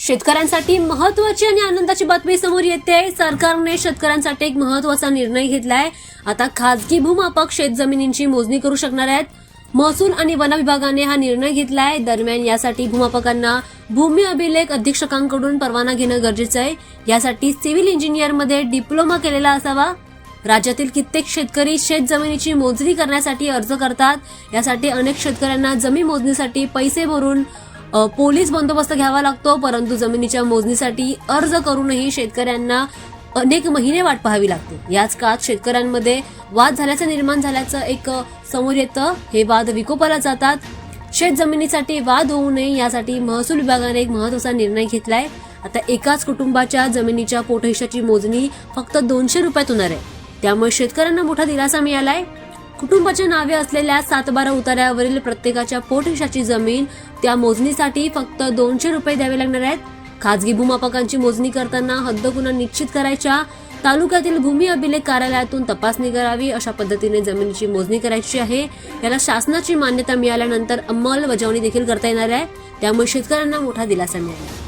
शेतकऱ्यांसाठी महत्त्वाची आणि आनंदाची बातमी समोर येते। सरकारने शेतकऱ्यांसाठी एक महत्त्वाचा निर्णय घेतलाय। आता खासगी भूमापक शेतजमिनींची मोजणी करू शकणार आहेत। महसूल आणि वन विभागाने हा निर्णय घेतलाय। दरम्यान यासाठी भूमापकांना भूमी अभिलेख अधीक्षकांकडून परवाना घेणं गरजेचं आहे। यासाठी सिव्हिल इंजिनियरमध्ये डिप्लोमा केलेला असावा। राज्यातील कित्येक शेतकरी शेतजमिनीची मोजणी करण्यासाठी अर्ज करतात। यासाठी अनेक शेतकऱ्यांना जमीन मोजणीसाठी पैसे भरून पोलीस बंदोबस्त घ्यावा लागतो, परंतु जमिनीच्या मोजणीसाठी अर्ज करूनही शेतकऱ्यांना अनेक महिने वाट पाहावी लागते। याच काळात शेतकऱ्यांमध्ये वाद निर्माण झाल्याचं एक समोर येतं। हे वाद विकोपाला जातात। शेतजमिनीसाठी वाद होऊ नये यासाठी महसूल विभागाने एक महत्त्वाचा निर्णय घेतलाय। आता एकाच कुटुंबाच्या जमिनीच्या पोटहिशाची मोजणी फक्त 200 रुपयात होणार आहे। त्यामुळे शेतकऱ्यांना मोठा दिलासा मिळालाय। कुटुंबाच्या नावे असलेल्या 7-12 उतार्यावरील प्रत्येकाच्या पोटहिशाची जमीन त्या मोजणीसाठी फक्त 200 रुपये द्यावे लागणार आहेत। खासगी भूमापकांची मोजणी करताना हद्दगुणा निश्चित करायच्या, तालुक्यातील भूमी अभिलेख कार्यालयातून तपासणी करावी, अशा पद्धतीने जमिनीची मोजणी करायची आहे। याला शासनाची मान्यता मिळाल्यानंतर अंमलबजावणी देखील करता येणार आहे। त्यामुळे शेतकऱ्यांना मोठा दिलासा मिळाला।